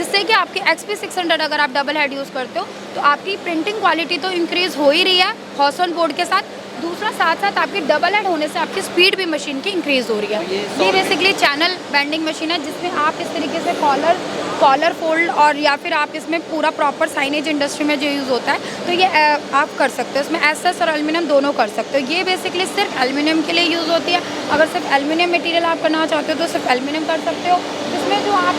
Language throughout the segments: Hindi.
जिससे कि आपकी XP600 अगर आप डबल हेड यूज़ करते हो तो आपकी प्रिंटिंग क्वालिटी तो इंक्रीज़ हो ही रही है हॉर्स ऑन बोर्ड के साथ, दूसरा साथ साथ आपकी डबल हेड होने से आपकी स्पीड भी मशीन की इंक्रीज़ हो रही है। ये बेसिकली चैनल बेंडिंग मशीन है जिसमें आप इस तरीके से कॉलर फोल्ड और या फिर आप इसमें पूरा प्रॉपर साइनेज इंडस्ट्री में जो यूज़ होता है तो ये आप कर सकते हो। इसमें एसएस और एल्युमिनियम दोनों कर सकते हो। ये बेसिकली सिर्फ एल्युमिनियम के लिए यूज़ होती है। अगर सिर्फ एल्युमिनियम मटेरियल आप करना चाहते हो तो सिर्फ एल्युमिनियम कर सकते हो। इसमें जो आप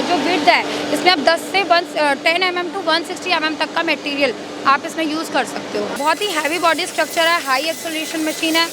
जो विड्थ है इसमें आप 10 से 10 mm to 160 mm तक का मटेरियल आप इसमें यूज़ कर सकते हो। बहुत ही हैवी बॉडी स्ट्रक्चर है, हाई एक्सेलरेशन मशीन है,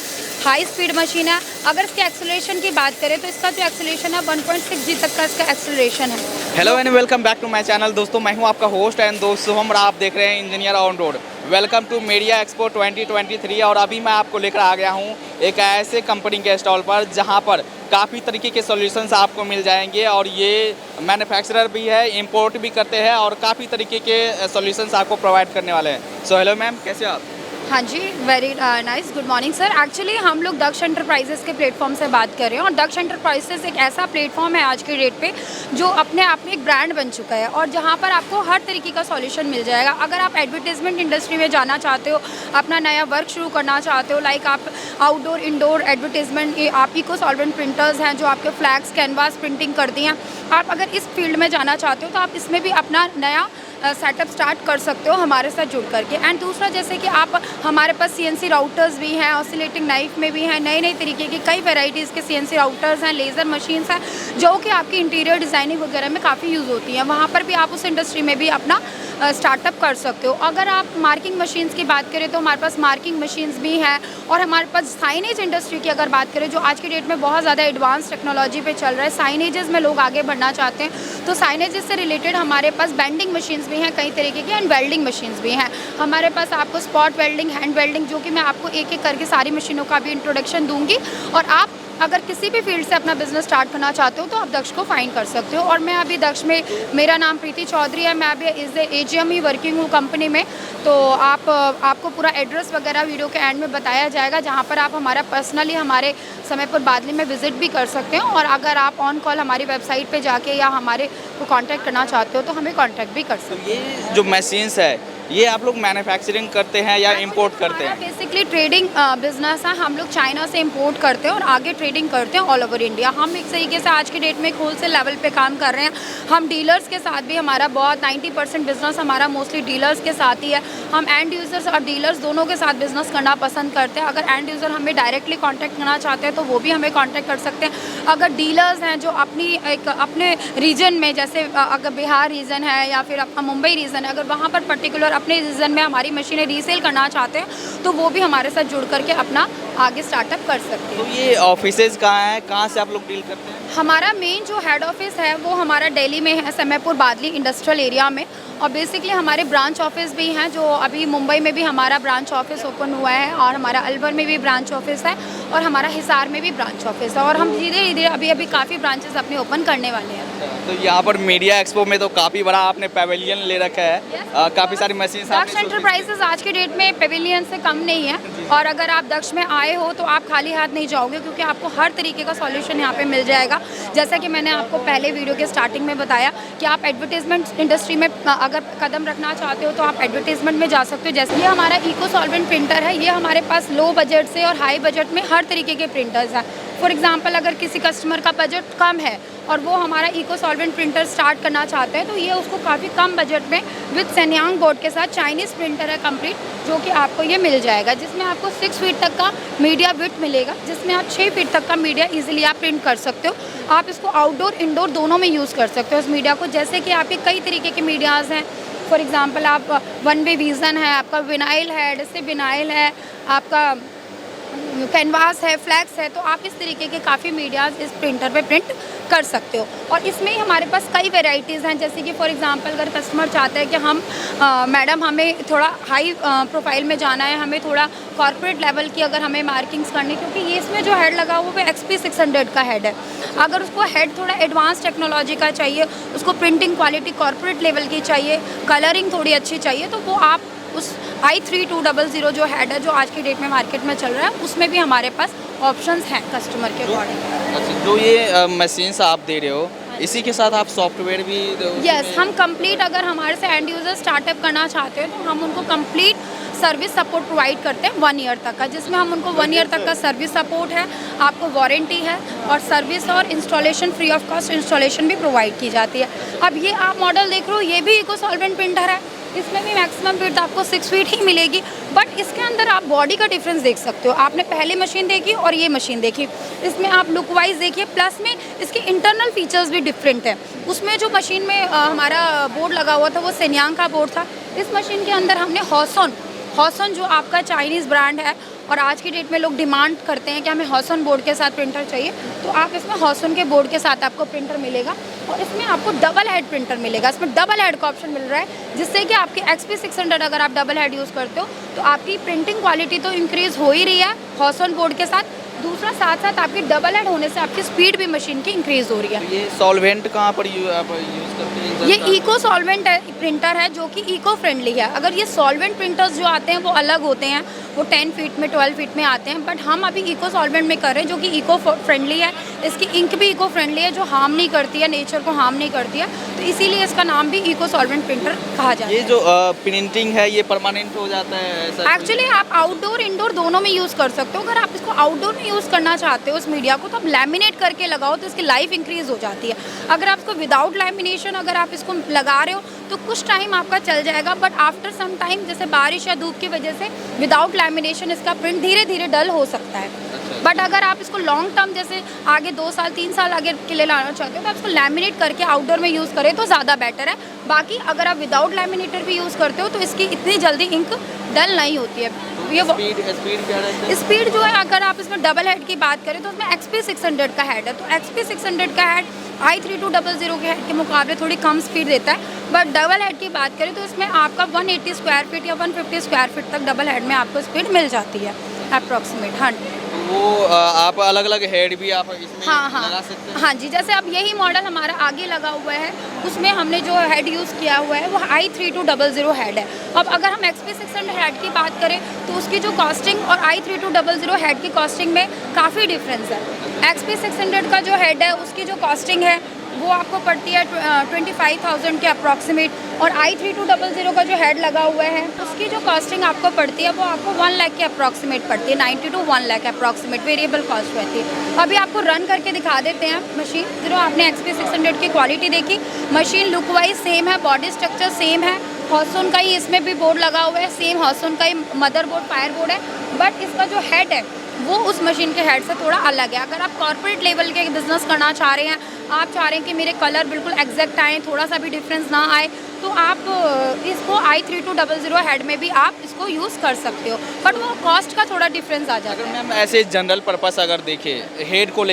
हाई स्पीड मशीन है। अगर इसके एक्सेलरेशन की बात करें तो इसका जो एक्सेलरेशन है 1.6 G तक का इसका एक्सेलरेशन है। Hello and welcome back to my channel. दोस्तों मैं हूं आपका होस्ट एंड दोस्त शुभम और आप देख रहे हैं engineer on road. Welcome to media expo 2023 और अभी मैं आपको लेकर आ गया हूं एक ऐसे कंपनी के स्टॉल पर जहां पर काफ़ी तरीके के सॉल्यूशंस आपको मिल जाएंगे और ये मैन्युफैक्चरर भी है, इंपोर्ट भी करते हैं और काफ़ी तरीके के सॉल्यूशंस आपको प्रोवाइड करने वाले हैं। सो हेलो मैम, कैसे हो आप? हाँ जी, very nice, good morning sir. Actually हम लोग दक्ष एंटरप्राइजेस के प्लेटफॉर्म से बात कर रहे हैं और दक्ष एंटरप्राइजेस एक ऐसा प्लेटफॉर्म है आज के डेट पे जो अपने आप में एक ब्रांड बन चुका है और जहाँ पर आपको हर तरीके का सॉल्यूशन मिल जाएगा। अगर आप एडवर्टीजमेंट इंडस्ट्री में जाना चाहते हो, अपना नया वर्क शुरू करना चाहते हो, लाइक आप आउटडोर इंडोर एडवर्टीजमेंट, आप इको सॉल्वेंट प्रिंटर्स हैं जो आपके फ्लैग्स कैनवास प्रिंटिंग करती हैं, आप अगर इस फील्ड में जाना चाहते हो तो आप इसमें भी अपना नया सेटअप स्टार्ट कर सकते हो हमारे साथ जुड़ करके। एंड दूसरा, जैसे कि आप हमारे पास CNC राउटर्स भी हैं, ऑसिलेटिंग नाइफ में भी हैं, नई नई तरीके की कई वैरायटीज़ के CNC राउटर्स हैं, लेज़र मशीन्स हैं जो कि आपकी इंटीरियर डिज़ाइनिंग वगैरह में काफ़ी यूज़ होती हैं। वहाँ पर भी आप उस इंडस्ट्री में भी अपना स्टार्टअप कर सकते हो। अगर आप मार्किंग मशीन्स की बात करें तो हमारे पास मार्किंग मशीन्स भी हैं और हमारे पास साइनेज इंडस्ट्री की अगर बात करें जो आज की डेट में बहुत ज़्यादा एडवांस टेक्नोलॉजी पे चल रहा है, साइनेजेस में लोग आगे बढ़ना चाहते हैं तो साइनेजेस से रिलेटेड हमारे पास बेंडिंग मशीन्स भी हैं कई तरीके की एंड वेल्डिंग मशीन्स भी हैं। हमारे पास आपको स्पॉट वेल्डिंग, हैंड वेल्डिंग, जो कि मैं आपको एक एक करके सारी मशीनों का भी इंट्रोडक्शन दूंगी और आप अगर किसी भी फील्ड से अपना बिजनेस स्टार्ट करना चाहते हो तो आप दक्ष को फाइंड कर सकते हो। और मैं अभी दक्ष में, मेरा नाम प्रीति चौधरी है, मैं अभी इस AGM ही वर्किंग हूँ कंपनी में। तो आपको पूरा एड्रेस वगैरह वीडियो के एंड में बताया जाएगा जहाँ पर आप हमारा पर्सनली हमारे समयपुर बादली में विजिट भी कर सकते हो और अगर आप ऑन कॉल हमारी वेबसाइट पे जाके या हमारे को कांटेक्ट करना चाहते हो तो हमें कांटेक्ट भी कर सकते हो। तो ये जो मशीन्स है ये आप लोग मैन्युफैक्चरिंग करते हैं या इंपोर्ट करते हैं? बेसिकली ट्रेडिंग बिजनेस है। हम लोग चाइना से इंपोर्ट करते हैं और आगे ट्रेडिंग करते हैं ऑल ओवर इंडिया। हम एक तरीके से आज की डेट में एक होलसेल लेवल पे काम कर रहे हैं। हम डीलर्स के साथ भी, हमारा बहुत 90% बिजनेस हमारा मोस्टली डीलर्स के साथ ही है। हम एंड यूज़र्स और डीलर्स दोनों के साथ बिजनेस करना पसंद करते हैं। अगर एंड यूज़र हमें डायरेक्टली कॉन्टैक्ट करना चाहते हैं तो वो भी हमें कॉन्टैक्ट कर सकते हैं। अगर डीलर्स हैं जो अपने रीजन में, जैसे अगर बिहार रीजन है या फिर अपना मुंबई रीजन है, अगर वहाँ पर पर्टिकुलर अपने रीजन में हमारी मशीनें रीसेल करना चाहते हैं तो वो भी हमारे साथ जुड़ करके अपना आगे स्टार्टअप कर सकते हैं। तो ये ऑफिसेज कहाँ हैं, कहाँ से आप लोग डील करते हैं? हमारा मेन जो हेड ऑफिस है वो हमारा दिल्ली में है, समयपुर बादली इंडस्ट्रियल एरिया में। और बेसिकली हमारे ब्रांच ऑफिस भी हैं जो अभी मुंबई में भी हमारा ब्रांच ऑफिस ओपन हुआ है और हमारा अलवर में भी ब्रांच ऑफिस है और हमारा हिसार में भी ब्रांच ऑफिस है और हम धीरे धीरे अभी काफ़ी ब्रांचेस अपने ओपन करने वाले हैं। तो यहाँ पर मीडिया एक्सपो में तो काफ़ी बड़ा आपने पेविलियन ले रखा है, काफ़ी सारी मशीन। दक्ष एंटरप्राइजेस आज के डेट में पेविलियन से कम नहीं है और अगर आप दक्ष में आए हो तो आप खाली हाथ नहीं जाओगे क्योंकि आपको हर तरीके का सॉल्यूशन यहाँ पे मिल जाएगा। जैसा कि मैंने आपको पहले वीडियो के स्टार्टिंग में बताया कि आप एडवर्टीजमेंट इंडस्ट्री में अगर कदम रखना चाहते हो तो आप एडवर्टीजमेंट में जा सकते हो। जैसे ये हमारा इको सॉल्वेंट प्रिंटर है, ये हमारे पास लो बजट से और हाई बजट में हर तरीके के प्रिंटर्स हैं। फॉर एग्जांपल, अगर किसी कस्टमर का बजट कम है और वो हमारा इको सॉल्वेंट प्रिंटर स्टार्ट करना चाहते हैं तो ये उसको काफ़ी कम बजट में विद सेन्यांग बोर्ड के साथ चाइनीज़ प्रिंटर है कंप्लीट, जो कि आपको ये मिल जाएगा, जिसमें आपको 6 फीट तक का मीडिया विड्थ मिलेगा, जिसमें आप 6 फीट तक का मीडिया ईजिली आप प्रिंट कर सकते हो। आप इसको आउटडोर इंडोर दोनों में यूज़ कर सकते हो इस मीडिया को। जैसे कि आपके कई तरीके के मीडियाज़ हैं। फॉर एग्ज़ाम्पल, आप वन वे विज़न है, आपका विनाइल है, डिस्से विनाइल है, आपका कैनवास है, फ्लैक्स है, तो आप इस तरीके के काफ़ी मीडियाज़ इस प्रिंटर पे प्रिंट कर सकते हो। और इसमें ही हमारे पास कई वेराइटीज़ हैं। जैसे कि फॉर एग्जांपल, अगर कस्टमर चाहते हैं कि हम मैडम हमें थोड़ा हाई प्रोफाइल में जाना है, हमें थोड़ा कॉर्पोरेट लेवल की अगर हमें मार्किंग्स करनी, क्योंकि ये इसमें जो हेड लगा हुआ वो XP600 का हेड है। अगर उसको हेड थोड़ा एडवांस टेक्नोलॉजी का चाहिए, उसको प्रिंटिंग क्वालिटी कॉर्पोरेट लेवल की चाहिए, कलरिंग थोड़ी अच्छी चाहिए, तो वो आप उस i3200 जो हेड है जो आज की डेट में मार्केट में चल रहा है उसमें भी हमारे पास ऑप्शंस हैं कस्टमर के अकॉर्डिंग। अच्छा, जो ये मशीन्स आप दे रहे हो इसी के साथ आप सॉफ्टवेयर भी यस, हम कंप्लीट, अगर हमारे से एंड यूज़र स्टार्टअप करना चाहते हैं तो हम उनको कंप्लीट सर्विस सपोर्ट प्रोवाइड करते हैं 1 ईयर तक का, जिसमें हम उनको 1 ईयर तक का सर्विस सपोर्ट है, आपको वारंटी है और सर्विस और installation free of cost installation भी प्रोवाइड की जाती है। अब ये आप मॉडल देख रहे हो, ये भी इको सॉल्वेंट प्रिंटर है, इसमें भी मैक्सिमम विड्थ आपको 6 फीट ही मिलेगी, बट इसके अंदर आप बॉडी का डिफरेंस देख सकते हो। आपने पहले मशीन देखी और ये मशीन देखी, इसमें आप लुक वाइज देखिए, प्लस में इसके इंटरनल फीचर्स भी डिफरेंट है। उसमें जो मशीन में हमारा बोर्ड लगा हुआ था वो सेन्यांग का बोर्ड था, इस मशीन के अंदर हमने हॉसन जो आपका चाइनीज़ ब्रांड है और आज की डेट में लोग डिमांड करते हैं कि हमें हॉसन बोर्ड के साथ प्रिंटर चाहिए, तो आप इसमें हॉसन के बोर्ड के साथ आपको प्रिंटर मिलेगा और इसमें आपको डबल हेड प्रिंटर मिलेगा। इसमें डबल हेड का ऑप्शन मिल रहा है, जिससे कि आपकी XP 600 अगर आप डबल हेड यूज़ करते हो तो आपकी प्रिंटिंग क्वालिटी तो इंक्रीज़ हो ही रही है हॉसन बोर्ड के साथ, दूसरा साथ साथ आपकी डबल हेड होने से आपकी स्पीड भी मशीन की इंक्रीज़ हो रही है। ये सॉल्वेंट कहाँ पर आप यूज़ करते हैं? ये इको सॉल्वेंट प्रिंटर है जो कि इको फ्रेंडली है। अगर ये सॉल्वेंट प्रिंटर्स जो आते हैं वो अलग होते हैं, वो 10 फीट में 12 फीट में आते हैं, बट हम अभी इको सॉल्वेंट में कर रहे हैं जो कि इको फ्रेंडली है। इसकी इंक भी इको फ्रेंडली है, जो हार्म नहीं करती है, नेचर को हार्म नहीं करती है, तो इसीलिए इसका नाम भी इको सॉल्वेंट प्रिंटर कहा जाता है। ये जो प्रिंटिंग है ये परमानेंट हो जाता है ऐसा? एक्चुअली आप आउटडोर इंडोर दोनों में यूज़ कर सकते हो। अगर आप इसको आउटडोर में यूज़ करना चाहते हो उस मीडिया को, तो आप लैमिनेट करके लगाओ तो इसकी लाइफ इंक्रीज़ हो जाती है। अगर आप इसको विदाउट लैमिनेशन अगर आप इसको लगा रहे हो तो कुछ टाइम आपका चल जाएगा, बट आफ्टर सम टाइम जैसे बारिश या धूप की वजह से विदाउट लैमिनेशन इसका प्रिंट धीरे धीरे डल हो सकता है। बट अगर आप इसको लॉन्ग टर्म जैसे आगे 2 साल 3 साल आगे के लिए लाना चाहते हो तो आप इसको लैमिनेट करके आउटडोर में यूज़ करें तो ज़्यादा बेटर है। बाकी अगर आप विदाउट लैमिनेटर भी यूज़ करते हो तो इसकी इतनी जल्दी इंक डल नहीं होती है। ये स्पीड क्या रहता है? स्पीड जो है, अगर आप इसमें डबल हेड की बात करें तो उसमें XP 600 का हेड है, तो XP 600 का हेड i3200 के हेड के मुकाबले थोड़ी कम स्पीड देता है, बट डबल हेड की बात करें तो इसमें आपका 180 स्क्वायर फीट या 150 स्क्वायर फीट तक डबल हेड में आपको स्पीड मिल जाती है अप्रॉक्सीमेट। हाँ, वो आप अलग अलग हेड भी आप इसमें लगा सकते हैं? हाँ जी, जैसे अब यही मॉडल हमारा आगे लगा हुआ है, उसमें हमने जो हेड यूज़ किया हुआ है वो i3200 हेड है। अब अगर हम XP 600 हेड की बात करें तो उसकी जो कॉस्टिंग और i3200 हेड की कॉस्टिंग में काफ़ी डिफरेंस है। XP 600 का जो हेड है उसकी जो कॉस्टिंग है वो आपको पड़ती है 25,000 के अप्रॉक्सीमेट, और i3200 का जो हेड लगा हुआ है उसकी जो कॉस्टिंग आपको पड़ती है वो आपको 1 लाख के अप्रॉक्सीमेट पड़ती है, 90 to 1 lakh approximate variable cost रहती है। अभी आपको रन करके दिखा देते हैं मशीन। जो आपने XP 600 की क्वालिटी देखी, मशीन लुक वाइज सेम है, बॉडी स्ट्रक्चर सेम है, हॉसन का ही इसमें भी बोर्ड लगा हुआ है, सेम हॉसन का ही मदर बोर्ड फायर बोर्ड है, बट इसका जो हेड है वो उस मशीन के हेड से थोड़ा अलग है। अगर आप कॉर्पोरेट लेवल के बिज़नेस करना चाह रहे हैं, आप चाह रहे हैं कि मेरे कलर बिल्कुल एग्जैक्ट आए, थोड़ा सा भी डिफरेंस ना आए, तो आप इसको i3200 हेड में भी आप इसको यूज़ कर सकते हो, बट वो कॉस्ट का थोड़ा डिफरेंस आ जाता है। अगर मैम ऐसे जनरल पर्पस अगर देखें, हेड को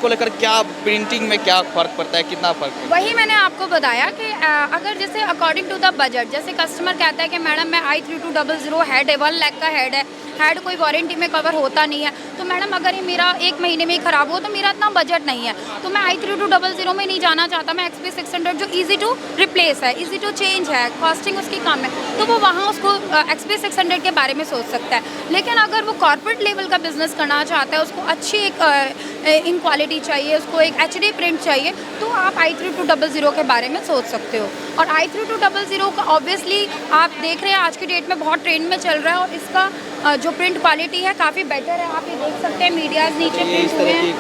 लेकर क्या प्रिंटिंग में क्या फ़र्क पड़ता है, कितना फ़र्क है? वही मैंने आपको बताया कि अगर जैसे अकॉर्डिंग टू द बजट, जैसे कस्टमर कहता है कि मैडम मैं i3200 हेड है, 1 लाख का हेड है, हेड कोई वारंटी में कवर होता नहीं है, तो मैडम अगर ये मेरा 1 महीने में ही ख़राब हो तो मेरा इतना बजट नहीं है, तो मैं i3200 में नहीं जाना चाहता, मैं XP 600 जो ईजी टू रिप्लेस है, ईजी टू चेंज है, कॉस्टिंग उसकी कम है, तो वो वहाँ उसको XP 600 के बारे में सोच सकता है। लेकिन अगर वो कॉर्पोरेट लेवल का बिज़नेस करना चाहता है, उसको अच्छी एक इन क्वालिटी चाहिए, उसको एक HD प्रिंट चाहिए, तो आप i3200 के बारे में सोच सकते हो। और i3200 का ऑब्वियसली आप देख रहे हैं आज की डेट में बहुत ट्रेंड में चल रहा है, और इसका जो प्रिंट क्वालिटी है काफ़ी बेटर है। आप ये देख सकते हैं मीडियाज़ नीचे प्रिंट हुए हैं,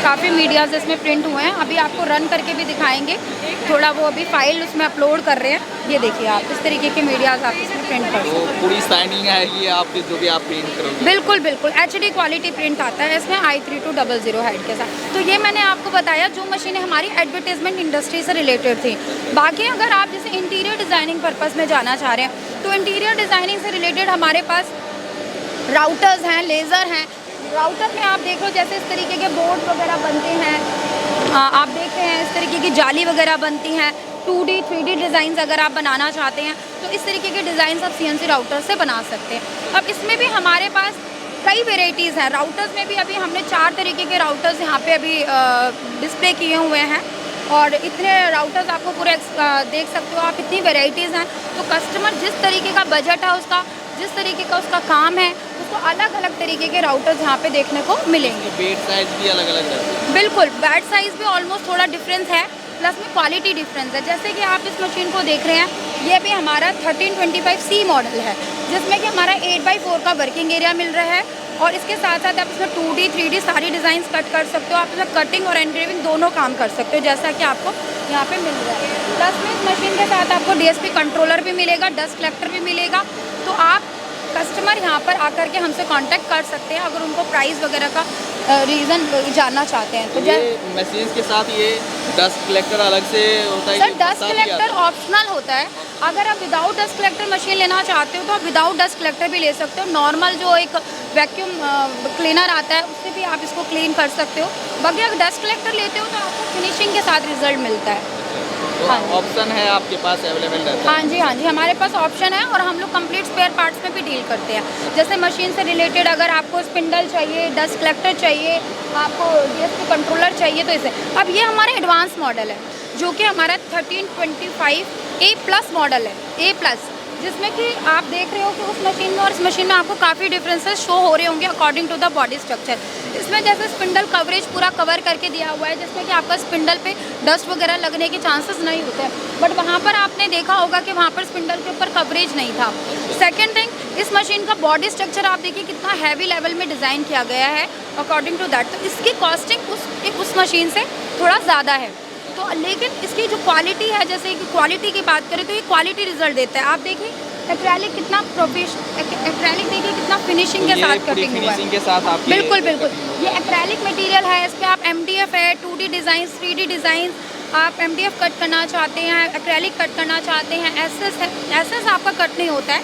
काफ़ी मीडियाज़ इसमें प्रिंट हुए हैं। अभी आपको रन करके भी दिखाएंगे, थोड़ा वो अभी फाइल उसमें अपलोड कर रहे हैं। ये देखिए आप इस तरीके के मीडियाज़ आप इसमें प्रिंट कर सकते हैं। पूरी शाइनिंग है ये आप जो भी आप प्रिंट करोगे? बिल्कुल बिल्कुल HD क्वालिटी प्रिंट आता है इसमें i3200 हेड के साथ। तो ये मैंने आपको बताया जो मशीनें हमारी एडवर्टाइजमेंट इंडस्ट्री से रिलेटेड थी। बाकी अगर आप जैसे इंटीरियर डिज़ाइनिंग पर्पज़ में जाना चाह रहे हैं तो इंटीरियर डिज़ाइनिंग से रिलेटेड हमारे पास राउटर्स हैं, लेज़र हैं। राउटर में आप देखो जैसे इस तरीके के बोर्ड वगैरह बनते हैं, आप देख रहे हैं इस तरीके की जाली वगैरह बनती हैं। 2D 3D डिज़ाइंस अगर आप बनाना चाहते हैं तो इस तरीके के डिज़ाइन आप CNC राउटर से बना सकते हैं। अब इसमें भी हमारे पास कई वेराइटीज़ हैं। राउटर्स में भी अभी हमने 4 तरीके के राउटर्स यहाँ पे अभी डिस्प्ले किए हुए हैं, और इतने राउटर्स आपको पूरे देख सकते हो आप, इतनी वेराइटीज़ हैं। तो कस्टमर जिस तरीके का बजट है उसका, जिस तरीके का उसका काम है, उसको अलग अलग तरीके के राउटर्स यहाँ पे देखने को मिलेंगे। बेड साइज भी अलग अलग रहती है। बिल्कुल, बेड साइज़ भी ऑलमोस्ट थोड़ा डिफरेंस है, प्लस में क्वालिटी डिफरेंस है। जैसे कि आप इस मशीन को देख रहे हैं, ये भी हमारा 1325C मॉडल है, जिसमें कि हमारा 8x4 का वर्किंग एरिया मिल रहा है और इसके साथ साथ आप इसमें 2D 3D सारी डिज़ाइंस कट कर सकते हो। आप इसमें कटिंग और एनग्रेविंग दोनों काम कर सकते हो, जैसा कि आपको यहाँ पे मिल रहा है। प्लस में इस मशीन के साथ आपको DSP कंट्रोलर भी मिलेगा, डस्ट कलेक्टर भी मिलेगा। तो आप कस्टमर यहाँ पर आकर के हमसे कांटेक्ट कर सकते हैं अगर उनको प्राइस वगैरह का रीज़न जानना चाहते हैं। तो ये मशीन के साथ ये डस्ट कलेक्टर अलग से होता है? सर, डस्ट कलेक्टर ऑप्शनल होता है। अगर आप विदाउट डस्ट कलेक्टर मशीन लेना चाहते हो तो आप विदाउट डस्ट कलेक्टर भी ले सकते हो। नॉर्मल जो एक वैक्यूम क्लीनर आता है उससे भी आप इसको क्लीन कर सकते हो। बाकी अगर डस्ट कलेक्टर लेते हो तो आपको फिनिशिंग के साथ रिजल्ट मिलता है। तो हाँ, ऑप्शन है आपके पास अवेलेबल रहता है? हाँ जी, हाँ जी, हमारे पास ऑप्शन है और हम लोग कंप्लीट स्पेयर पार्ट्स में भी डील करते हैं। जैसे मशीन से रिलेटेड अगर आपको स्पिंडल चाहिए, डस्ट कलेक्टर चाहिए, आपको DSP कंट्रोलर चाहिए, तो इसे अब ये हमारा एडवांस मॉडल है जो कि हमारा 1325A+ मॉडल है, A+, जिसमें कि आप देख रहे हो कि उस मशीन में और इस मशीन में आपको काफ़ी डिफरेंसेस शो हो रहे होंगे according to the body structure. इसमें जैसे स्पिंडल कवरेज पूरा कवर करके दिया हुआ है, जिसमें कि आपका स्पिंडल पे डस्ट वगैरह लगने के चांसेस नहीं होते हैं, बट वहाँ पर आपने देखा होगा कि वहाँ पर स्पिंडल के ऊपर कवरेज नहीं था। सेकेंड थिंग, इस मशीन का बॉडी स्ट्रक्चर आप देखिए कितना हैवी लेवल में डिज़ाइन किया गया है अकॉर्डिंग टू दैट। तो इसकी कॉस्टिंग उस मशीन से थोड़ा ज़्यादा है। तो लेकिन इसकी जो क्वालिटी है, जैसे कि क्वालिटी की बात करें तो ये क्वालिटी रिजल्ट देता है। आप देखिए एक्रेलिक कितना एक्रेलिक देखिए कितना फिनिशिंग के साथ कटिंग हुआ है। के साथ आप बिल्कुल बिल्कुल, ये एक्रेलिक मटेरियल है। इस पर आप MDF है, 2D डिज़ाइन, 3D डिज़ाइन, आप MDF कट करना चाहते हैं, एक्रेलिक कट करना चाहते हैं, SS है। SS आपका कट नहीं होता है।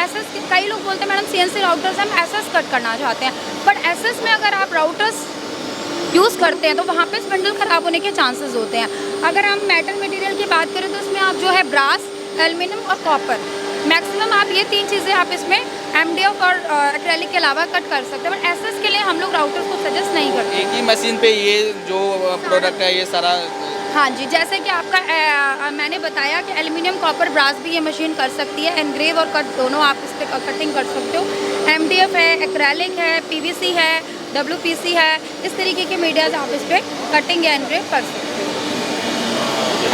SS कई लोग बोलते हैं मैडम CNC राउटर्स हम SS कट करना चाहते हैं, बट SS में अगर आप राउटर्स यूज़ करते हैं तो वहाँ पे स्पिंडल ख़राब होने के चांसेस होते हैं। अगर हम मेटल मटेरियल की बात करें तो इसमें आप जो है ब्रास, एल्युमिनियम और कॉपर, मैक्सिमम आप ये 3 चीज़ें आप इसमें MDF और एक्रेलिक के अलावा कट कर सकते हैं, बट SS के लिए हम लोग राउटर्स को सजेस्ट नहीं करते। एक ही मशीन पे ये जो प्रोडक्ट है ये सारा? हाँ जी, जैसे कि आपका मैंने बताया कि एल्युमिनियम, कॉपर, ब्रास भी ये मशीन कर सकती है। एनग्रेव और कट दोनों आप इस पर कटिंग कर सकते हो। MDF है, एक्रेलिक है, PVC है, WPC है, इस तरीके के मीडियाज आप इस पर कटिंग या एनग्रेव कर सकते हो।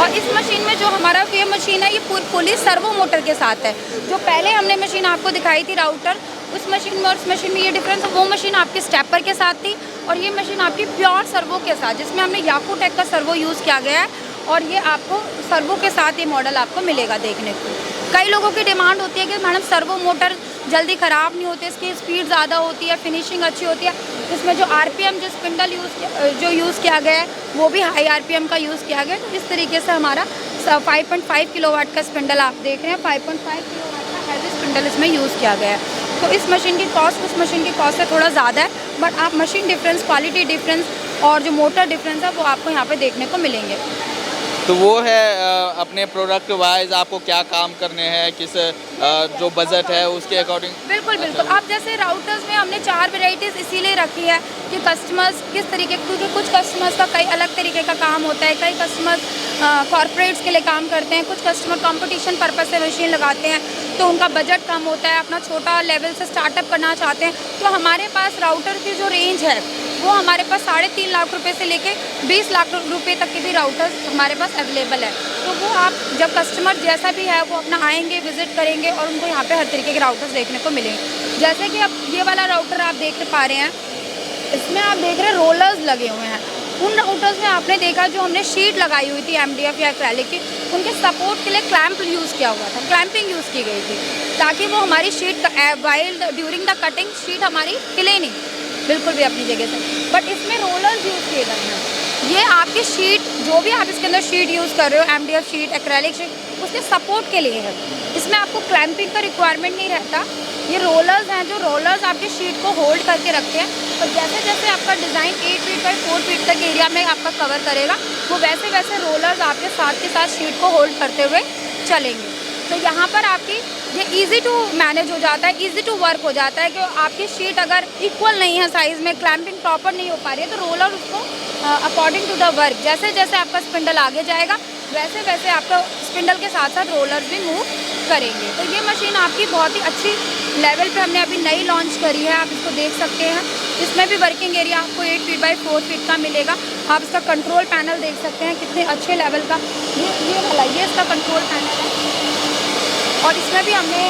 और इस मशीन में जो हमारा ये मशीन है ये फुली सर्वो मोटर के साथ है। जो पहले हमने मशीन आपको दिखाई थी राउटर, उस मशीन में और इस मशीन में ये डिफरेंस है। वो मशीन आपकी स्टेपर के साथ थी और ये मशीन आपकी प्योर सर्वो के साथ, जिसमें हमने याकूटेक का सर्वो यूज़ किया गया है और ये आपको सर्वो के साथ ये मॉडल आपको मिलेगा देखने को। कई लोगों की डिमांड होती है कि मैडम सर्वो मोटर जल्दी ख़राब नहीं होती, इसकी स्पीड ज़्यादा होती है, फिनिशिंग अच्छी होती है। इसमें जो RPM जो स्पिंडल यूज़ किया गया है वो भी हाई RPM का यूज़ किया गया है। तो इस तरीके से हमारा 5.5 किलोवाट का स्पिंडल आप देख रहे हैं, 5.5 किलोवाट का हैवी स्पिंडल इसमें यूज़ किया गया है। तो इस मशीन की कॉस्ट उस मशीन की कॉस्ट से थोड़ा ज़्यादा है, बट आप मशीन डिफरेंस, क्वालिटी डिफरेंस और जो मोटर डिफरेंस है वो आपको यहाँ पे देखने को मिलेंगे। तो वो है अपने प्रोडक्ट वाइज आपको क्या काम करने हैं, किस जो बजट है उसके अकॉर्डिंग? बिल्कुल बिल्कुल। आप जैसे राउटर्स में हमने 4 वेराइटीज़ इसीलिए रखी है कि कस्टमर्स किस तरीके, क्योंकि कुछ कस्टमर्स का कई अलग तरीके का काम होता है। कई कस्टमर्स कॉर्पोरेट्स के लिए काम करते हैं, कुछ कस्टमर कंपटीशन पर्पस से मशीन लगाते हैं तो उनका बजट कम होता है, अपना छोटा लेवल से स्टार्टअप करना चाहते हैं। तो हमारे पास राउटर की जो रेंज है वो हमारे पास 3.5 लाख रुपए से लेके 20 लाख रुपए तक के भी राउटर्स हमारे पास अवेलेबल है। तो वो आप जब कस्टमर जैसा भी है वो अपना आएंगे, विजिट करेंगे और उनको यहाँ पे हर तरीके के राउटर्स देखने को मिलेंगे। जैसे कि अब ये वाला राउटर आप देख पा रहे हैं, इसमें आप देख रहे हैं रोलर्स लगे हुए हैं। उन राउटर्स में आपने देखा जो हमने शीट लगाई हुई थी MDF या एक्रेलिक की, उनके सपोर्ट के लिए क्लैंप यूज़ किया हुआ था, क्लैंपिंग यूज़ की गई थी ताकि वो हमारी sheet while during the cutting sheet हमारी हिले नहीं बिल्कुल भी अपनी जगह से। बट इसमें रोलर्स यूज़ किए गए हैं। ये आपकी शीट जो भी आप इसके अंदर शीट यूज़ कर रहे हो, MDF शीट, एक्रेलिक शीट, उसके सपोर्ट के लिए है। इसमें आपको क्लैंपिंग का रिक्वायरमेंट नहीं रहता। ये रोलर्स हैं जो रोलर्स आपकी शीट को होल्ड करके रखते हैं और जैसे जैसे आपका डिज़ाइन 8 फीट बाई 4 फीट तक एरिया में आपका कवर करेगा, वो वैसे वैसे रोलर्स आपके साथ के साथ शीट को होल्ड करते हुए चलेंगे। तो यहाँ पर आपकी ये ईज़ी टू मैनेज हो जाता है, ईज़ी टू वर्क हो जाता है कि आपकी शीट अगर इक्वल नहीं है साइज़ में, क्लैंपिंग प्रॉपर नहीं हो पा रही है, तो रोलर उसको अकॉर्डिंग टू द वर्क, जैसे जैसे आपका स्पिंडल आगे जाएगा वैसे वैसे आपका स्पिंडल के साथ साथ रोलर्स भी मूव करेंगे। तो ये मशीन आपकी बहुत ही अच्छी लेवल पे हमने अभी नई लॉन्च करी है, आप इसको देख सकते हैं। इसमें भी वर्किंग एरिया आपको 8 फीट बाई 4 फीट का मिलेगा। आप इसका कंट्रोल पैनल देख सकते हैं कितने अच्छे लेवल का, ये वाला ये इसका कंट्रोल पैनल है। और इसमें भी हमने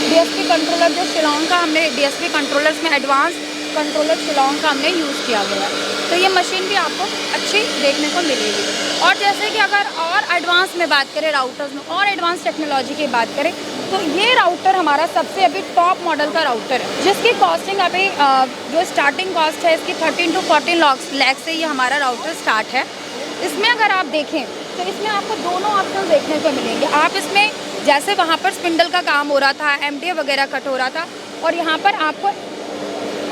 DSP कंट्रोलर, जो शिलोंग का हमने DSP कंट्रोलर्स में एडवांस कंट्रोलर शिलोंग का हमने यूज़ किया गया है। तो ये मशीन भी आपको अच्छी देखने को मिलेगी। और जैसे कि अगर और एडवांस में बात करें, राउटर्स में और एडवांस टेक्नोलॉजी की बात करें, तो ये राउटर हमारा सबसे अभी टॉप मॉडल का राउटर है, जिसकी कॉस्टिंग अभी जो स्टार्टिंग कॉस्ट है इसकी 13 to 14 लाख से ये हमारा राउटर स्टार्ट है। इसमें अगर आप देखें तो इसमें आपको दोनों ऑप्शन देखने को मिलेंगे। आप इसमें जैसे वहाँ पर स्पिंडल का काम हो रहा था, MDF वगैरह कट हो रहा था, और यहाँ पर आपको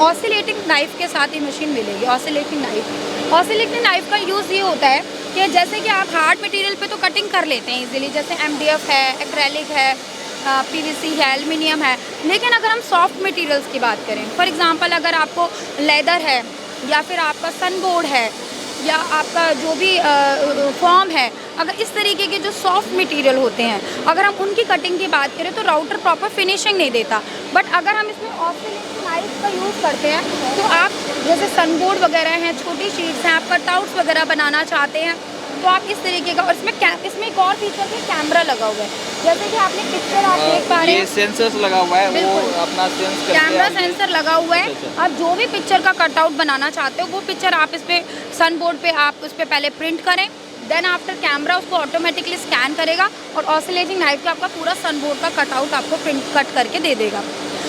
ऑसिलेटिंग नाइफ के साथ ये मशीन मिलेगी। ऑसिलेटिंग नाइफ का यूज़ ये होता है कि जैसे कि आप हार्ड मटेरियल पे तो कटिंग कर लेते हैं इजीली, जैसे MDF है, एक्रेलिक है, PVC है, एल्युमिनियम है, लेकिन अगर हम सॉफ्ट मटेरियल्स की बात करें, फॉर एग्जांपल अगर आपको लेदर है या फिर आपका सनबोर्ड है या आपका जो भी फॉर्म है, अगर इस तरीके के जो सॉफ्ट मटेरियल होते हैं, अगर हम उनकी कटिंग की बात करें तो राउटर प्रॉपर फिनिशिंग नहीं देता। बट अगर हम इसमें ऑसिलेटिंग नाइफ का यूज़ करते हैं तो आप जैसे सनबोर्ड वगैरह हैं, छोटी शीट्स हैं, आप कटआउट्स वगैरह बनाना चाहते हैं तो आप इस तरीके का, और इसमें एक और फीचर है, कैमरा लगा हुआ है। जैसे कि आपने पिक्चर आप देख पा रहे हैं, ये सेंसर्स लगा हुआ है, वो अपना सेंस करते हैं। कैमरा सेंसर लगा हुआ है। आप जो भी पिक्चर का कटआउट बनाना चाहते हो वो पिक्चर आप इस पे सनबोर्ड पे आप उस पे पहले प्रिंट करें, देन आफ्टर कैमरा उसको ऑटोमेटिकली स्कैन करेगा और ऑसिलेटिंग नाइफ का आपका पूरा सनबोर्ड का कटआउट आपको प्रिंट कट करके दे देगा।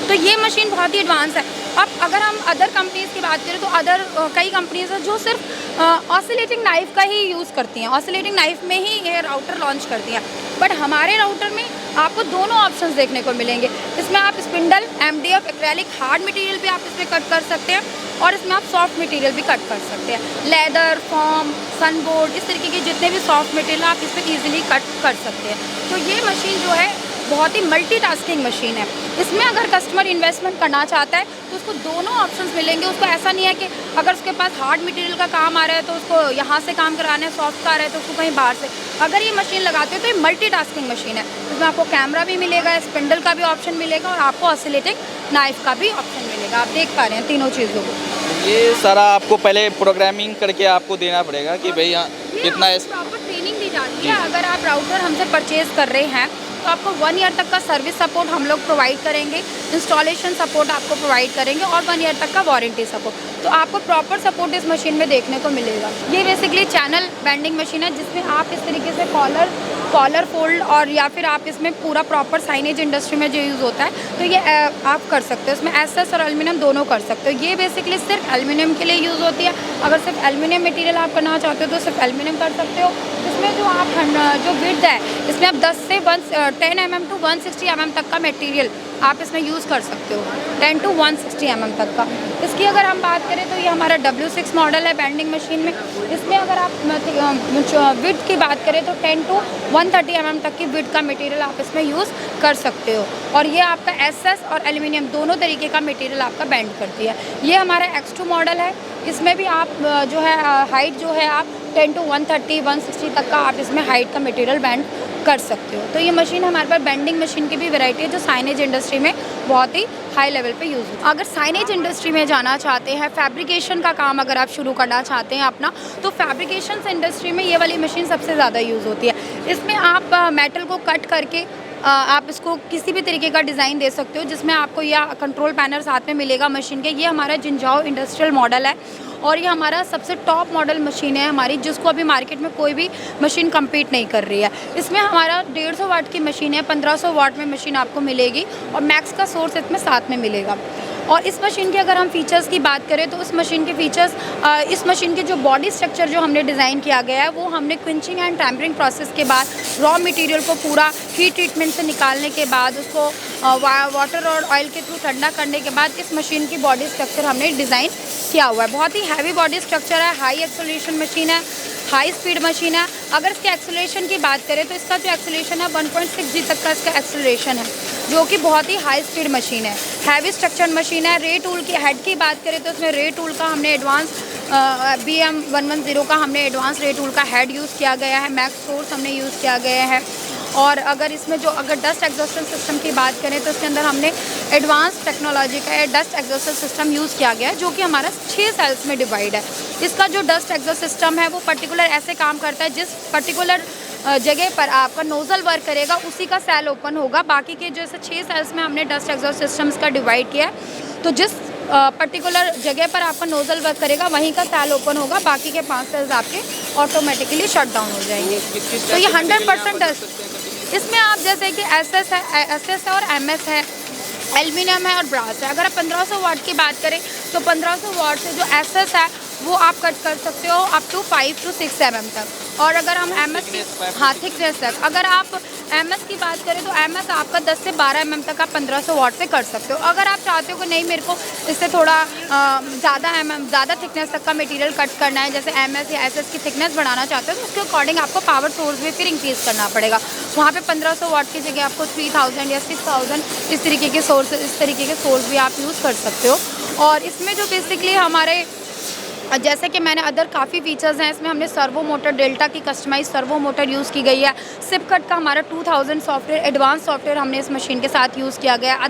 तो ये मशीन बहुत ही एडवांस है। अब अगर हम अदर कंपनीज़ की बात करें तो अदर कई कंपनीज़ हैं जो सिर्फ ऑसिलेटिंग नाइफ का ही यूज़ करती हैं, ऑसिलेटिंग नाइफ में ही ये राउटर लॉन्च करती हैं। बट हमारे राउटर में आपको दोनों ऑप्शंस देखने को मिलेंगे। इसमें आप spindle, MDF, acrylic, hard material भी आप इसमें कट कर सकते हैं और इसमें आप सॉफ्ट मटेरियल भी कट कर सकते हैं। लेदर, फॉर्म, सनबोर्ड, इस तरीके के जितने भी सॉफ्ट मटेरियल आप इसमें ईजिली कट कर सकते हैं। तो ये मशीन जो है बहुत ही मल्टीटास्किंग मशीन है। इसमें अगर कस्टमर इन्वेस्टमेंट करना चाहता है तो उसको दोनों ऑप्शंस मिलेंगे। उसको ऐसा नहीं है कि अगर उसके पास हार्ड मटेरियल का काम आ रहा है तो उसको यहाँ से काम कराना है, सॉफ्ट का आ रहा है तो उसको कहीं बाहर से। अगर ये मशीन लगाते हो तो ये मल्टीटास्किंग मशीन है। इसमें आपको कैमरा भी मिलेगा, स्पिंडल का भी ऑप्शन मिलेगा और आपको ऑसिलेटिंग नाइफ का भी ऑप्शन मिलेगा। आप देख पा रहे हैं तीनों चीज़ों को। ये सारा आपको पहले प्रोग्रामिंग करके आपको देना पड़ेगा कि भाई कितना प्रॉपर ट्रेनिंग दी जाती है। अगर आप राउटर हमसे परचेज कर रहे हैं तो आपको 1 ईयर तक का सर्विस सपोर्ट हम लोग प्रोवाइड करेंगे, इंस्टॉलेशन सपोर्ट आपको प्रोवाइड करेंगे और 1 ईयर तक का वारंटी सपोर्ट। तो आपको प्रॉपर सपोर्ट इस मशीन में देखने को मिलेगा। ये बेसिकली चैनल बेंडिंग मशीन है जिसमें आप इस तरीके से कॉलर फोल्ड और या फिर आप इसमें पूरा प्रॉपर साइनेज इंडस्ट्री में जो यूज़ होता है तो ये आप कर सकते हो। इसमें एसएस और एल्युमिनियम दोनों कर सकते हो। ये बेसिकली सिर्फ एल्युमिनियम के लिए यूज़ होती है। अगर सिर्फ एल्युमिनियम मटेरियल आप करना चाहते हो तो सिर्फ एल्युमिनियम कर सकते हो। इसमें जो आप जो विड्थ है इसमें आप 10 से 10 mm to 160 mm तक का मटेरियल आप इसमें यूज़ कर सकते हो, 10 to 160 mm तक का। इसकी अगर हम बात करें तो ये हमारा W6 मॉडल है बेंडिंग मशीन में। इसमें अगर आप विड्थ की बात करें तो 10 to 130 mm तक की विड्थ का मटेरियल आप इसमें यूज़ कर सकते हो। और ये आपका एसएस और एल्युमिनियम दोनों तरीके का मटेरियल आपका बेंड करती है। ये हमारा X2 मॉडल है। इसमें भी आप जो है हाइट जो है आप 10 to 130, 160 तक का आप इसमें हाइट का मटेरियल बेंड कर सकते हो। तो ये मशीन हमारे पास बेंडिंग मशीन की भी वैरायटी है जो साइनेज इंडस्ट्री में बहुत ही हाई लेवल पे यूज़ होती है। अगर साइनेज इंडस्ट्री में जाना चाहते हैं, फैब्रिकेशन का काम अगर आप शुरू करना चाहते हैं अपना, तो फैब्रिकेशन इंडस्ट्री में ये वाली मशीन सबसे ज़्यादा यूज़ होती है। इसमें आप मेटल को कट करके आप इसको किसी भी तरीके का डिज़ाइन दे सकते हो जिसमें आपको यह कंट्रोल पैनल साथ में मिलेगा मशीन के। ये हमारा जिंजाओ इंडस्ट्रियल मॉडल है और ये हमारा सबसे टॉप मॉडल मशीन है हमारी, जिसको अभी मार्केट में कोई भी मशीन कम्पीट नहीं कर रही है। इसमें हमारा 150 वाट की मशीन है, 1500 वाट में मशीन आपको मिलेगी और मैक्स का सोर्स इसमें साथ में मिलेगा। और इस मशीन के अगर हम फीचर्स की बात करें तो इस मशीन के फीचर्स, इस मशीन के जो बॉडी स्ट्रक्चर जो हमने डिज़ाइन किया गया है वो हमने क्विंचिंग एंड टैम्परिंग प्रोसेस के बाद रॉ मटेरियल को पूरा हीट ट्रीटमेंट से निकालने के बाद उसको वाटर और ऑयल के थ्रू ठंडा करने के बाद इस मशीन की बॉडी स्ट्रक्चर हमने डिज़ाइन किया हुआ है। बहुत ही हैवी बॉडी स्ट्रक्चर है, हाई एक्सेलरेशन मशीन है, हाई स्पीड मशीन है। अगर इसके एक्सेलरेशन की बात करें तो इसका जो एक्सेलरेशन है 1.6 G तक का इसका एक्सेलरेशन है, जो कि बहुत ही हाई स्पीड मशीन है। हैवी स्ट्रक्चर मशीन है। रे टूल की हेड की बात करें तो इसमें रे टूल का हमने एडवांस BM110 का हमने एडवांस रे टूल का हेड यूज़ किया गया है। मैक्स सोर्स हमने यूज़ किया गया है और अगर इसमें जो अगर डस्ट एग्जॉस्टर सिस्टम की बात करें तो इसके अंदर हमने एडवांस टेक्नोलॉजी का डस्ट एग्जॉस्टर सिस्टम यूज़ किया गया है, जो कि हमारा 6 सेल्स में डिवाइड है। इसका जो डस्ट एग्जॉस्ट सिस्टम है वो पर्टिकुलर ऐसे काम करता है, जिस पर्टिकुलर जगह पर आपका नोज़ल वर्क करेगा उसी का सेल ओपन होगा। बाकी के जैसे 6 सेल्स में हमने डस्ट एग्जॉस्ट सिस्टम्स का डिवाइड किया है, तो जिस पर्टिकुलर जगह पर आपका नोज़ल वर्क करेगा वहीं का सेल ओपन होगा, बाकी के 5 सेल्स आपके ऑटोमेटिकली शट डाउन हो जाएंगे। तो ये 100% डस्ट। इसमें आप जैसे कि एसएस है और एमएस है, एल्युमिनियम है और ब्रास है। अगर आप 1500 वाट की बात करें तो 1500 वाट से जो एसएस है वो आप कट कर सकते हो अप टू 5 to 6 mm तक। और अगर हम एमएस की थिकनेस तक अगर आप एमएस की बात करें तो एमएस आपका 10 से 12 mm तक आप 1500 वाट से कर सकते हो। अगर आप चाहते हो कि नहीं मेरे को इससे थोड़ा ज़्यादा थिकनेस तक का मटेरियल कट करना है, जैसे एमएस या एसएस की थिकनेस बढ़ाना चाहते हो, तो उसके अकॉर्डिंग आपको पावर सोर्स भी फिर इंक्रीज़ करना पड़ेगा। वहाँ पे 1500 वाट की जगह आपको 3000 या 6000 इस तरीके के सोर्स भी आप यूज़ कर सकते हो। और इसमें जो बेसिकली हमारे जैसे कि मैंने अदर काफ़ी फीचर्स हैं, इसमें हमने सर्वो मोटर डेल्टा की कस्टमाइज सर्वो मोटर यूज़ की गई है। सिपकट का हमारा 2000 सॉफ्टवेयर एडवांस सॉफ्टवेयर हमने इस मशीन के साथ यूज़ किया गया है।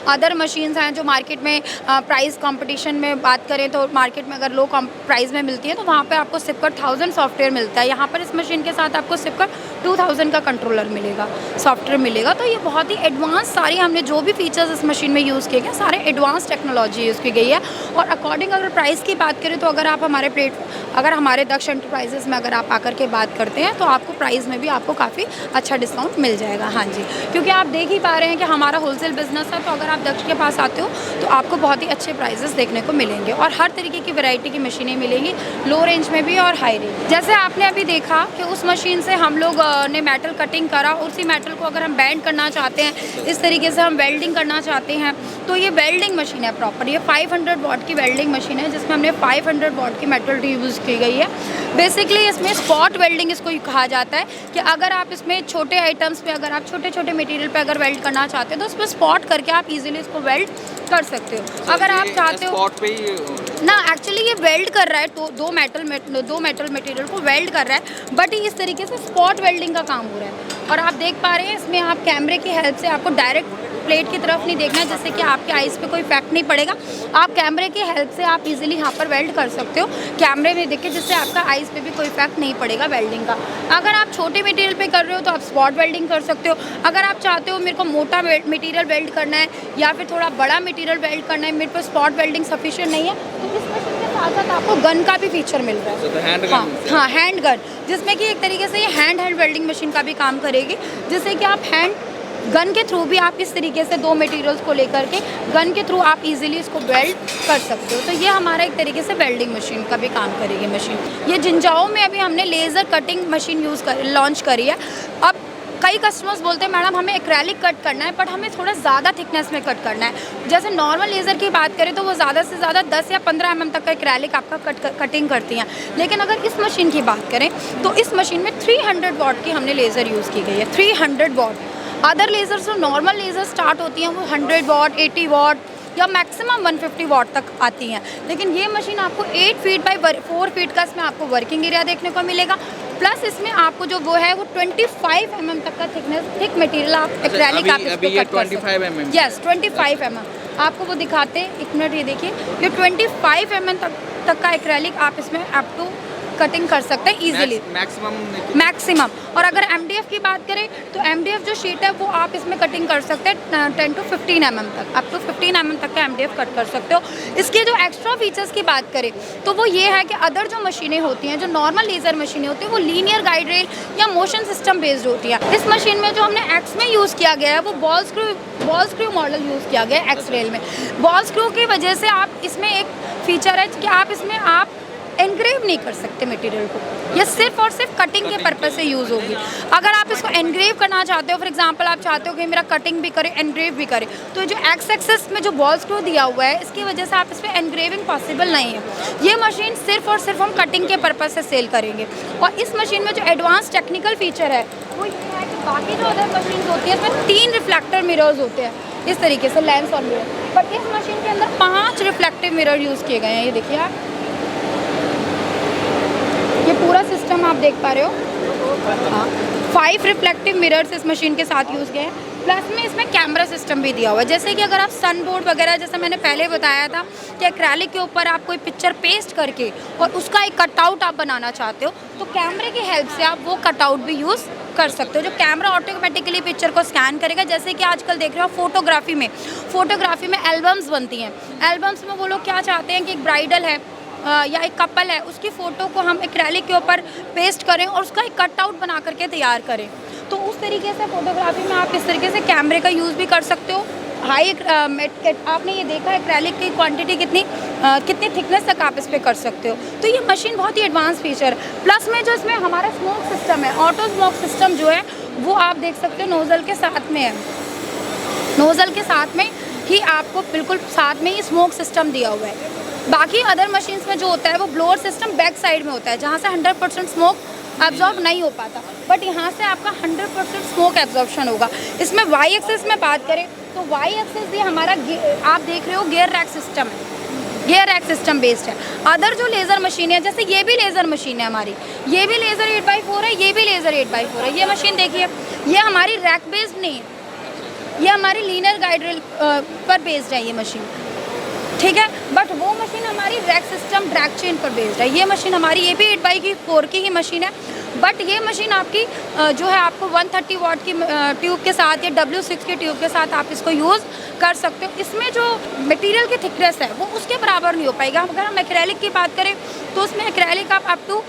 अदर मशीन्स हैं जो मार्केट में प्राइस कंपटीशन में बात करें तो मार्केट में अगर लो प्राइस में मिलती है तो वहाँ पे आपको सिपकट 1000 सॉफ्टवेयर मिलता है। यहाँ पर इस मशीन के साथ आपको सिपकट 2000 का कंट्रोलर मिलेगा, सॉफ्टवेयर मिलेगा। तो ये बहुत ही एडवांस सारी हमने जो भी फीचर्स इस मशीन में यूज़ किए गए सारे एडवांस टेक्नोलॉजी यूज़ की गई है। और अकॉर्डिंग अगर प्राइस की बात करें तो अगर आप हमारे दक्ष एंटरप्राइजेस में अगर आप आकर के बात करते हैं तो आपको प्राइस में भी आपको काफ़ी अच्छा डिस्काउंट मिल जाएगा। हाँ जी, क्योंकि आप देख ही पा रहे हैं कि हमारा होलसेल बिजनेस है, तो अगर आप दक्ष के पास आते हो तो आपको बहुत ही अच्छे प्राइजेस देखने को मिलेंगे और हर तरीके की वैरायटी की मशीनें मिलेंगी, लो रेंज में भी और हाई रेंज। जैसे आपने अभी देखा कि उस मशीन से हम लोग ने मेटल कटिंग करा, उसी मेटल को अगर हम बैंड करना चाहते हैं, इस तरीके से हम वेल्डिंग करना चाहते हैं, तो ये वेल्डिंग मशीन है प्रॉपर। ये 500 वाट की वेल्डिंग मशीन है जिसमें हमने 500 वाट की मेटल यूज़ की गई है। बेसिकली इसमें स्पॉट वेल्डिंग इसको कहा जाता है कि अगर आप इसमें छोटे आइटम्स पे अगर आप छोटे मटेरियल पे अगर वेल्ड करना चाहते हो तो उसमें स्पॉट करके आप इजीली इसको वेल्ड कर सकते हो। अगर आप चाहते हो स्पॉट पे ही ना, एक्चुअली ये वेल्ड कर रहा है तो दो मेटल मटेरियल को वेल्ड कर रहा है, बट इस तरीके से स्पॉट वेल्डिंग का काम हो रहा है। और आप देख पा रहे हैं इसमें आप कैमरे की हेल्प से आपको डायरेक्ट प्लेट की तरफ नहीं देखना है, जिससे कि आपके आइज़ पे कोई इफेक्ट नहीं पड़ेगा। आप कैमरे की हेल्प से आप इजीली यहाँ पर वेल्ड कर सकते हो कैमरे में देख के, जिससे आपका आइज़ पे भी कोई इफेक्ट नहीं पड़ेगा वेल्डिंग का। अगर आप छोटे मटेरियल पे कर रहे हो तो आप स्पॉट वेल्डिंग कर सकते हो। अगर आप चाहते हो मेरे को मोटा मटेरियल वेल्ड करना है या फिर थोड़ा बड़ा मटेरियल वेल्ड करना है, मेरे पास स्पॉट वेल्डिंग सफिशिएंट नहीं है, तो इस मशीन के साथ साथ आपको गन का भी फीचर मिल रहा है। हाँ, हैंड गन, जिसमें कि एक तरीके से ये हैंड वेल्डिंग मशीन का भी काम करेगी, जिससे कि आप गन के थ्रू भी आप इस तरीके से दो मटेरियल्स को लेकर के गन के थ्रू आप इजीली इसको वेल्ड कर सकते हो। तो ये हमारा एक तरीके से वेल्डिंग मशीन का भी काम करेगी मशीन। ये जिंजाओ में अभी हमने लेज़र कटिंग मशीन लॉन्च करी है। अब कई कस्टमर्स बोलते हैं मैडम हमें एक्रेलिक कट करना है, बट हमें थोड़ा ज़्यादा थिकनेस में कट करना है। जैसे नॉर्मल लेज़र की बात करें तो वो ज़्यादा से ज़्यादा 10 या 15 mm तक का एक्रेलिक आपका कटिंग करती हैं, लेकिन अगर इस मशीन की बात करें तो इस मशीन में 300 वाट की हमने लेज़र यूज़ की गई है। 300 वाट। अदर लेज़र जो नॉर्मल लेज़र स्टार्ट होती हैं वो 100 वाट, 80 वाट या मैक्सिमम 150 वाट तक आती हैं, लेकिन ये मशीन आपको 8 फीट बाई 4 फीट का इसमें आपको वर्किंग एरिया देखने को मिलेगा। प्लस इसमें आपको जो वो है वो 25 mm तक का थिक मटेरियल आप एक्रेलिक आप इसको कट कर सकते हैं। यस, 25 mm आपको वो दिखाते हैं, एक मिनट ये देखिए, ये 25 mm तक का एक्रेलिक आप इसमें अप टू कटिंग कर सकते हैं इजीली, मैक्सिमम। और अगर एमडीएफ की बात करें तो एमडीएफ जो शीट है वो आप इसमें कटिंग कर सकते हैं 10 to 15 mm तक, अप टू 15 mm तक का एमडीएफ कट कर सकते हो। इसके जो एक्स्ट्रा फीचर्स की बात करें तो वो ये है कि अदर जो मशीनें होती हैं, जो नॉर्मल लेज़र मशीनें होती हैं, वो लीनियर गाइड रेल या मोशन सिस्टम बेस्ड होती है। इस मशीन में जो हमने एक्स में यूज़ किया गया है वो बॉल स्क्रू मॉडल यूज़ किया गया है एक्स रेल में। बॉल स्क्रू की वजह से आप इसमें एक फीचर है कि आप इसमें आप एनग्रेव नहीं कर सकते मटेरियल को, ये सिर्फ और सिर्फ कटिंग के पर्पज से यूज़ होगी। अगर आप इसको एनग्रेव करना चाहते हो, फॉर एग्जांपल आप चाहते हो कि मेरा कटिंग भी करे एनग्रेव भी करे, तो जो एक्स एक्सेस में जो बॉल स्क्रू दिया हुआ है इसकी वजह से आप इसमें एनग्रेविंग पॉसिबल नहीं है। ये मशीन सिर्फ और सिर्फ हम कटिंग के पर्पज से सेल करेंगे। और इस मशीन में जो एडवांस टेक्निकल फीचर है वो ये है कि बाकी जो अदर मशीन होती है इसमें 3 रिफ्लेक्टर मिरर्स होते हैं इस तरीके से, लेंस और मिरर, बट इस मशीन के अंदर 5 रिफ्लेक्टिव मिरर यूज़ किए गए हैं। ये देखिए आप, ये पूरा सिस्टम आप देख पा रहे हो, हाँ, 5 रिफ्लेक्टिव मिरर्स इस मशीन के साथ यूज़ गए हैं। प्लस में इसमें कैमरा सिस्टम भी दिया हुआ है, जैसे कि अगर आप सन बोर्ड वगैरह, जैसे मैंने पहले बताया था कि एक्रेलिक के ऊपर आप कोई पिक्चर पेस्ट करके और उसका एक कटआउट आप बनाना चाहते हो, तो कैमरे की हेल्प से आप वो कटआउट भी यूज़ कर सकते हो। जो कैमरा ऑटोमेटिकली पिक्चर को स्कैन करेगा, जैसे कि आजकल देख रहे हो फोटोग्राफी में एल्बम्स बनती हैं। एल्बम्स में वो लोग क्या चाहते हैं कि एक ब्राइडल है या एक कपल है, उसकी फ़ोटो को हम एक्रेलिक के ऊपर पेस्ट करें और उसका एक कटआउट बना करके तैयार करें। तो उस तरीके से फोटोग्राफी में आप इस तरीके से कैमरे का यूज़ भी कर सकते हो। हाई आपने ये देखा है एक्रेलिक की क्वांटिटी कितनी थिकनेस तक आप इस पर कर सकते हो। तो ये मशीन बहुत ही एडवांस फीचर है। प्लस में जो इसमें हमारा स्मोक सिस्टम है, ऑटो स्मोक सिस्टम जो है वो आप देख सकते हो नोज़ल के साथ में है। नोज़ल के साथ में ही आपको बिल्कुल साथ में ही स्मोक सिस्टम दिया हुआ है। बाकी अदर मशीन्स में जो होता है वो ब्लोअर सिस्टम बैक साइड में होता है, जहाँ से 100% स्मोक एब्जॉर्ब नहीं हो पाता, बट यहाँ से आपका 100% स्मोक एब्जॉर्प्शन होगा। इसमें वाई एक्सेस में बात करें तो वाई एक्सेस ये हमारा आप देख रहे हो गियर रैक सिस्टम है, गियर रैक सिस्टम बेस्ड है। अदर जो लेज़र मशीन है, जैसे ये भी लेज़र मशीन है हमारी, ये भी लेज़र 8x4 है, ये भी लेज़र 8x4 है। ये मशीन देखिए, ये हमारी रैक बेस्ड नहीं है, ये हमारी लीनियर गाइड रेल पर बेस्ड है ये मशीन, ठीक है। बट वो मशीन हमारी रैक सिस्टम ड्रैग चेन पर बेस्ड है। ये मशीन हमारी, ये भी 8x4 की ही मशीन है, बट ये मशीन आपकी जो है आपको 130 वाट की ट्यूब के साथ या W6 की ट्यूब के साथ आप इसको यूज़ कर सकते हो। इसमें जो मटेरियल की थिकनेस है वो उसके बराबर नहीं हो पाएगा। अगर हम एक्रेलिक की बात करें तो उसमें एक्रेलिक आप अप टू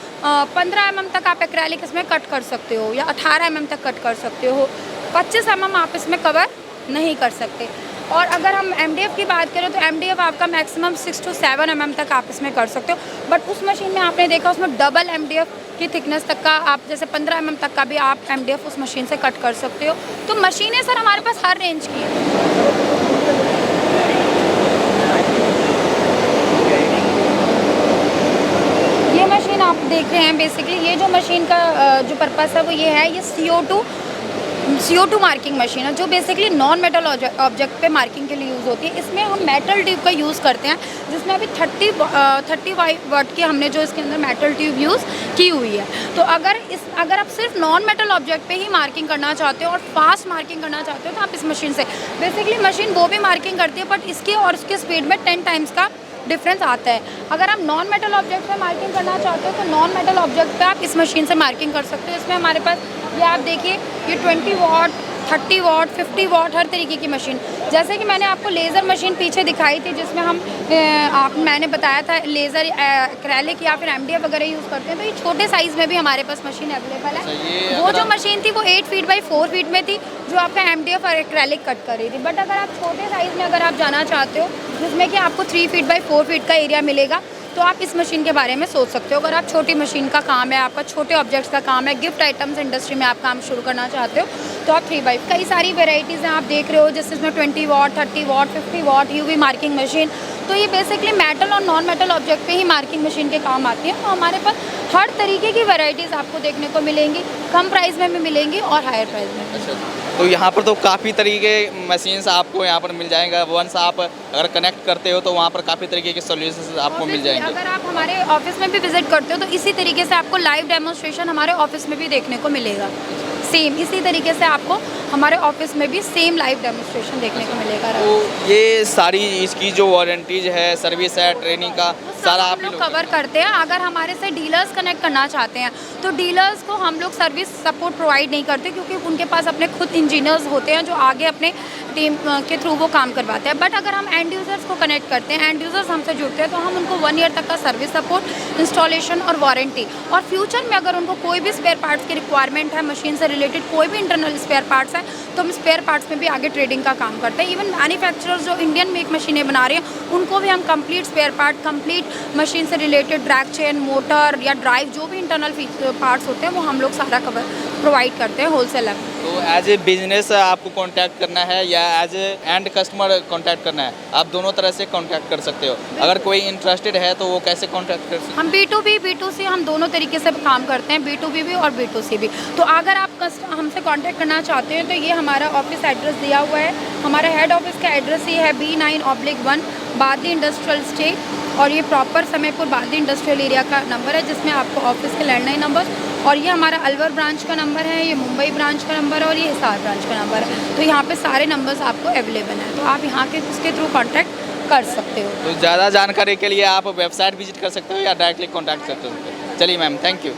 15 mm तक आप एक्रेलिक इसमें कट कर सकते हो, या 18 mm तक कट कर सकते हो। 25 mm आप इसमें कवर नहीं कर सकते। और अगर हम MDF की बात करें तो MDF आपका मैक्सिमम 6 to 7 mm तक आप इसमें कर सकते हो। बट उस मशीन में आपने देखा उसमें डबल MDF की थिकनेस तक का आप, जैसे 15 mm तक का भी आप MDF उस मशीन से कट कर सकते हो। तो मशीनें सर हमारे पास हर रेंज की है। ये मशीन आप देख रहे हैं, बेसिकली ये जो मशीन का जो पर्पस है वो ये है, ये CO2 मार्किंग मशीन है, जो बेसिकली नॉन मेटल ऑब्जेक्ट पे मार्किंग के लिए यूज़ होती है। इसमें हम मेटल ट्यूब का यूज़ करते हैं, जिसमें अभी 30 वाट की हमने जो इसके अंदर मेटल ट्यूब यूज़ की हुई है। तो अगर आप सिर्फ नॉन मेटल ऑब्जेक्ट पे ही मार्किंग करना चाहते हो और फास्ट मार्किंग करना चाहते हो तो आप इस मशीन से, बेसिकली मशीन वो भी मार्किंग करती है, बट इसके और उसके स्पीड में 10 टाइम्स का डिफरेंस आता है। अगर आप नॉन मेटल ऑब्जेक्ट पे मार्किंग करना चाहते हो तो नॉन मेटल ऑब्जेक्ट पे आप इस मशीन से मार्किंग कर सकते हो। इसमें हमारे पास ये आप देखिए, ये 20 वाट, 30 वाट, 50 वाट हर तरीके की मशीन, जैसे कि मैंने आपको लेज़र मशीन पीछे दिखाई थी जिसमें मैंने बताया था लेज़र एक्रेलिक या फिर MDF वगैरह यूज़ करते हैं, तो ये छोटे साइज़ में भी हमारे पास मशीन अवेलेबल है। वो जो मशीन थी वो 8 फीट बाई 4 फीट में थी, जो आपका MDF और एक्रेलिक कट कर रही थी। बट अगर आप छोटे साइज़ में अगर आप जाना चाहते हो, जिसमें कि आपको 3 फीट बाई 4 फीट का एरिया मिलेगा, तो आप इस मशीन के बारे में सोच सकते हो। अगर आप छोटी मशीन का काम है, आपका छोटे ऑब्जेक्ट्स का काम है, गिफ्ट आइटम्स इंडस्ट्री में आप काम शुरू करना चाहते हो, तो आप 3x कई सारी वेराइटीज़ हैं आप देख रहे हो, जैसे इसमें 20 वाट, 30 वाट, 50 वाट UV मार्किंग मशीन। तो ये बेसिकली मेटल और नॉन मेटल ऑब्जेक्ट पे ही मार्किंग मशीन के काम आती है। तो हमारे पास हर तरीके की वेराइटीज़ आपको देखने को मिलेंगी, कम प्राइस में भी मिलेंगी और हायर प्राइस में। अच्छा, तो यहाँ पर तो काफ़ी तरीके मशीन्स आपको यहाँ पर मिल जाएगा। वंस आप अगर कनेक्ट करते हो तो वहाँ पर काफ़ी तरीके के सॉल्यूशंस आपको मिल जाएंगे। अगर आप हमारे ऑफिस में भी विजिट करते हो तो इसी तरीके से आपको लाइव डेमोन्स्ट्रेशन हमारे ऑफिस में भी देखने को मिलेगा। सेम इसी तरीके से आपको हमारे ऑफिस में भी सेम लाइव डेमोन्स्ट्रेशन देखने को मिलेगा। तो ये सारी इसकी जो वारंटीज है, सर्विस है, ट्रेनिंग का सारा आप लोग कवर करते हैं। अगर हमारे से डीलर्स कनेक्ट करना चाहते हैं तो डीलर्स को हम लोग सर्विस सपोर्ट प्रोवाइड नहीं करते, क्योंकि उनके पास अपने खुद इंजीनियर्स होते हैं जो आगे अपने टीम के थ्रू वो काम करवाते हैं। बट अगर हम एंड यूज़र्स को कनेक्ट करते हैं, एंड यूज़र्स हमसे जुड़ते हैं, तो हम उनको 1 ईयर तक का सर्विस सपोर्ट, इंस्टॉलेशन और वारंटी, और फ्यूचर में अगर उनको कोई भी स्पेयर पार्ट्स की रिक्वायरमेंट है, मशीन से रिलेटेड कोई भी इंटरनल स्पेयर पार्ट्स है, तो हम स्पेयर पार्ट्स में भी आगे ट्रेडिंग का काम करते हैं। इवन मैन्युफैक्चरर्स जो इंडियन मेक मशीनें बना रहे हैं उनको भी हम complete spare part, complete machine से रिलेटेड ड्रैग चेन, मोटर या ड्राइव, जो भी इंटरनल पार्ट्स होते हैं वो हम लोग सारा कवर प्रोवाइड करते हैं होलसेलर। तो एज ए बिजनेस आपको कांटेक्ट करना है या as a end customer contact करना है, आप दोनों तरह से कांटेक्ट कर सकते हो। अगर कोई इंटरेस्टेड है तो वो कैसे कांटेक्ट कर सकते हैं? हम B2B, B2C हम दोनों तरीके से काम करते हैं, B2B भी और B2C भी। तो अगर आप हमसे कांटेक्ट करना चाहते हैं तो ये हमारा ऑफिस एड्रेस दिया हुआ है। हमारा हेड ऑफिस का एड्रेस ये है B9/1 बादली इंडस्ट्रियल स्टेट, और ये प्रॉपर समयपुर बादली इंडस्ट्रियल एरिया का नंबर है, जिसमें आपको ऑफिस के लैंडलाइन नंबर और ये हमारा अलवर ब्रांच का नंबर है, ये मुंबई ब्रांच का नंबर है और ये हिसार ब्रांच का नंबर है। तो यहाँ पे सारे नंबर्स आपको अवेलेबल हैं, तो आप यहाँ के इसके थ्रू कॉन्टैक्ट कर सकते हो। तो ज़्यादा जानकारी के लिए आप वेबसाइट विजिट कर सकते हो या डायरेक्टली कॉन्टैक्ट कर सकते हो। चलिए मैम, थैंक यू।